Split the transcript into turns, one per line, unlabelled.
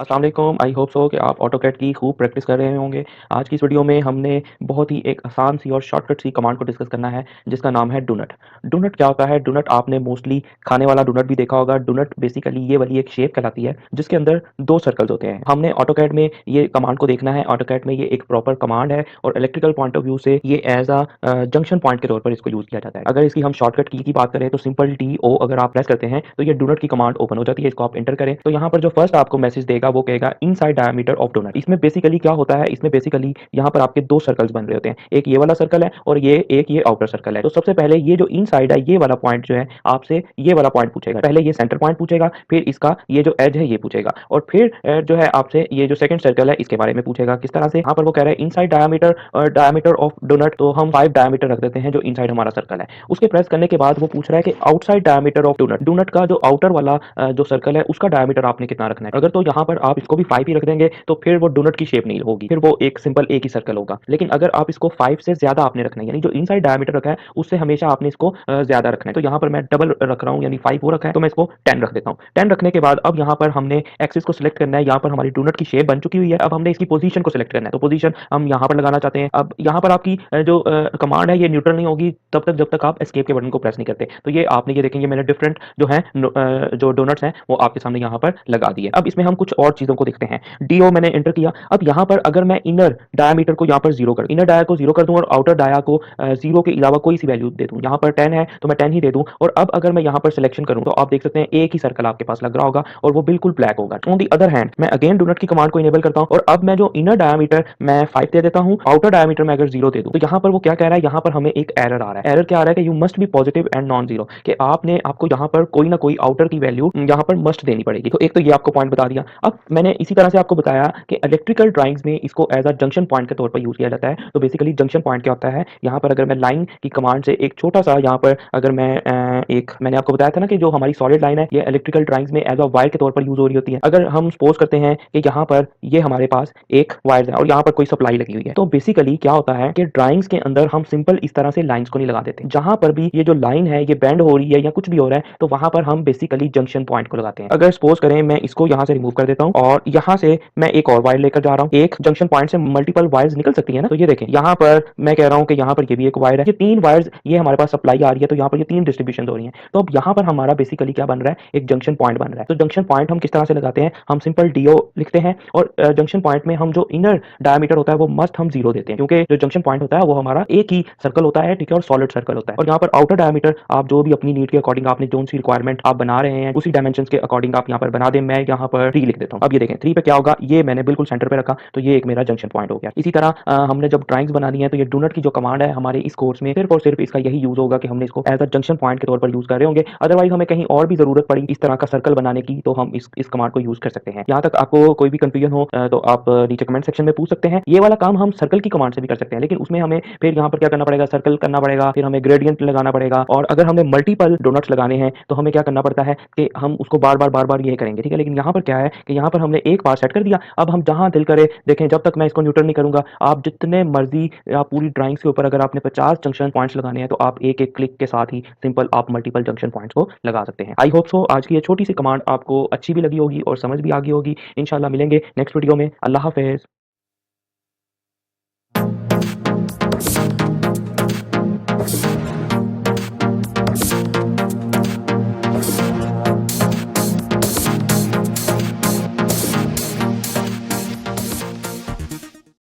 अस्सलाम वालेकुम। I hope so कि आप ऑटोकैड की खूब प्रैक्टिस कर रहे होंगे। आज की इस वीडियो में हमने बहुत ही एक आसान सी और शॉर्टकट सी कमांड को डिस्कस करना है जिसका नाम है डू नट। डू नट क्या होता है? डू नट आपने मोस्टली खाने वाला डू नट भी देखा होगा। डू नट बेसिकली ये वाली एक शेप कहलाती है जिसके अंदर 2 सर्कल्स होते हैं। हमने ऑटोकैड में ये कमांड को देखना है। ऑटोकैड में ये एक प्रॉपर कमांड है और इलेक्ट्रिकल पॉइंट ऑफ व्यू से ये एज़ जंक्शन पॉइंट के तौर पर इसको यूज़ किया जाता है। अगर इसकी हम शॉर्टकट की बात करें तो सिंपल टी ओ अगर आप प्रेस करते हैं तो ये डू नट की कमांड ओपन हो जाती है। इसको आप एंटर करें तो यहाँ पर जो फर्स्ट आपको मैसेज देगा वो कहेगा इनसाइड डायमीटर ऑफ डोनट। इसमें बेसिकली क्या होता है? इसमें बेसिकली यहाँ पर आपके 2 सर्कल्स बन रहे होते हैं। एक ये वाला सर्कल है और एक ये आउटर सर्कल है। तो सबसे पहले ये जो इनसाइड है ये वाला पॉइंट जो है आपसे ये वाला पॉइंट पूछेगा। पहले ये सेंटर पॉइंट पूछेगा, फिर इसका ये जो एज है ये पूछेगा और फिर जो है आपसे ये जो सेकंड सर्कल है इसके बारे में पूछेगा। किस तरह से? यहाँ पर वो कह रहा है इनसाइड डायमीटर ऑफ डोनट, तो हम 5 डायमीटर रख देते हैं जो इनसाइड हमारा सर्कल है। उसके प्रेस करने के बाद वो पूछ रहा है कि outside diameter of donut, donut का जो आउटर वाला जो सर्कल है उसका डायमीटर आपने कितना रखना है। अगर तो यहाँ पर आप इसको भी 5 ही रख देंगे तो फिर वो डोनट की शेप नहीं होगी, फिर वो एक सिंपल एक ही सर्कल होगा। लेकिन अगर आप इसको 5 से ज्यादा आपने रखना है, यानी जो इनसाइड डायमीटर रखा है उससे हमेशा आपने इसको ज्यादा रखना है। तो यहाँ पर मैं डबल रख रहा हूँ, यानी 5 वो रखा है तो मैं इसको 10 रख देता हूँ। 10 रखने के बाद अब यहाँ पर हमने एक्सिस को सिलेक्ट करना है। यहाँ पर हमारी डोनट की शेप बन चुकी हुई है। अब हमने इसकी पोजीशन को सिलेक्ट करना है, तो पोजीशन हम यहाँ पर लगाना चाहते हैं। अब यहाँ पर आपकी जो कमांड है ये न्यूट्रल नहीं होगी तब तक जब तक आप एस्केप के बटन को प्रेस नहीं करते। तो ये आपने ये देखेंगे मैंने डिफरेंट जो है जो डोनट्स हैं वो आपके सामने यहाँ पर लगा दिए। अब इसमें हम कुछ और चीजों को देखते हैं। डीओ मैंने एंटर किया। अब यहाँ पर अगर मैं इनर डायमीटर को यहाँ पर जीरो कर इनर डाया को जीरो कर दूं और आउटर डाया को जीरो के अलावा कोई सी वैल्यू दे दूं। यहाँ पर 10 है तो मैं 10 ही दे दूं। और अब अगर मैं यहाँ पर सिलेक्शन करूं तो आप देख सकते हैं एक ही सर्कल आपके पास लग रहा होगा और वो बिल्कुल ब्लैक होगा। ऑन दी अदर हैंड मैं अगेन डोनट की कमांड को इनेबल करता हूं और अब मैं जो इनर डायमीटर मैं 5 दे देता हूं, आउटर डायमीटर मैं अगर 0 दे दूं तो यहाँ पर वो क्या कह रहा है? यहाँ पर हमें एक एरर आ रहा है। एरर क्या आ रहा है कि you must be positive and non zero, कि आपको यहाँ पर कोई ना कोई आउटर की वैल्यू यहाँ पर मस्ट देनी पड़ेगी। तो एक तो ये आपको पॉइंट बता दिया। अब मैंने इसी तरह से आपको बताया कि इलेक्ट्रिकल ड्राइंग्स में इसको एज अ जंक्शन पॉइंट के तौर पर यूज किया जाता है। तो बेसिकली जंक्शन पॉइंट क्या होता है? यहाँ पर अगर मैं लाइन की कमांड से एक छोटा सा यहाँ पर अगर मैं एक मैंने आपको बताया था ना कि जो हमारी सॉलिड लाइन है ये इलेक्ट्रिकल ड्राइंग्स में एज अ वायर के तौर पर यूज हो रही होती है। अगर हम सपोज करते हैं कि यहाँ पर ये हमारे पास एक वायर है और यहाँ पर कोई सप्लाई लगी हुई है, तो बेसिकली क्या होता है कि ड्राइंग्स के अंदर हम सिंपल इस तरह से लाइंस को नहीं लगा देते। जहां पर भी ये जो लाइन है ये बेंड हो रही है या कुछ भी हो रहा है तो वहां पर हम बेसिकली जंक्शन पॉइंट को लगाते हैं। अगर सपोज करें मैं इसको यहाँ से रिमूव कर देता हूँ और यहाँ से मैं एक और वायर लेकर जा रहा हूँ। एक जंक्शन पॉइंट से मल्टीपल वायर्स निकल सकती है ना, तो ये देखें यहाँ पर मैं कह रहा हूँ कि यहाँ पर ये भी एक वायर है, ये 3 वायर्स ये हमारे पास सप्लाई आ रही है, तो यहाँ पर ये 3 डिस्ट्रीब्यूशन हो रही है। तो अब यहाँ पर हमारा बेसिकली क्या बन रहा है? एक जंक्शन पॉइंट बन रहा है। तो जंक्शन पॉइंट हम किस तरह से लगाते हैं? हम सिंपल डीओ लिखते हैं और जंक्शन पॉइंट में हम जो इनर डायमीटर होता है वो मस्ट हम 0 देते हैं, क्योंकि जो जंक्शन पॉइंट होता है वो हमारा एक ही सर्कल होता है, ठीक है, और सॉलिड सर्कल होता है। और यहाँ पर आउटर डायमीटर आप जो भी अपनी नीड के अकॉर्डिंग आपने जो सी रिक्वायरमेंट आप बना रहे हैं उसी डायमेंशन के अकॉर्डिंग आप यहाँ पर बना दें। मैं यहाँ पर 3 लिख देता हूँ। अब ये देखें 3 पे क्या होगा? ये मैंने बिल्कुल सेंटर पे रखा तो ये एक मेरा जंक्शन पॉइंट हो गया। इसी तरह हमने जब ड्राइंग्स बनानी है तो ये डोनट की जो कमांड है हमारे इस कोर्स में सिर्फ और सिर्फ इसका यही यूज होगा कि हमने इसको एज अ जंक्शन पॉइंट के तौर पर यूज कर रहे होंगे। अदरवाइज हमें कहीं और भी जरूरत पड़ी इस तरह का सर्कल बनाने की तो हम इस कमांड को यूज कर सकते हैं। यहाँ तक आपको कोई भी कंफ्यूजन हो तो आप नीचे कमेंट सेक्शन में पूछ सकते हैं। ये वाला काम हम सर्कल की कमांड से भी कर सकते हैं, लेकिन उसमें हमें फिर यहाँ पर क्या करना पड़ेगा? सर्कल करना पड़ेगा, फिर हमें ग्रेडियंट लगाना पड़ेगा। और अगर हमें मल्टीपल डोनट्स लगाने हैं तो हमें क्या करना पड़ता है कि हम उसको बार बार ये करेंगे, ठीक है। लेकिन यहाँ पर क्या है कि यहाँ पर हमने एक बार सेट कर दिया। अब हम जहां दिल करे देखें, जब तक मैं इसको न्यूट्रल नहीं करूंगा आप जितने मर्जी या पूरी ड्राइंग्स के ऊपर अगर आपने 50 जंक्शन पॉइंट्स लगाने हैं तो आप एक एक क्लिक के साथ ही सिंपल आप मल्टीपल जंक्शन पॉइंट्स को लगा सकते हैं। आई होप सो आज की ये छोटी सी कमांड आपको अच्छी भी लगी होगी और समझ भी आ गई होगी। इंशाल्लाह मिलेंगे नेक्स्ट वीडियो में। अल्लाह हाफिज।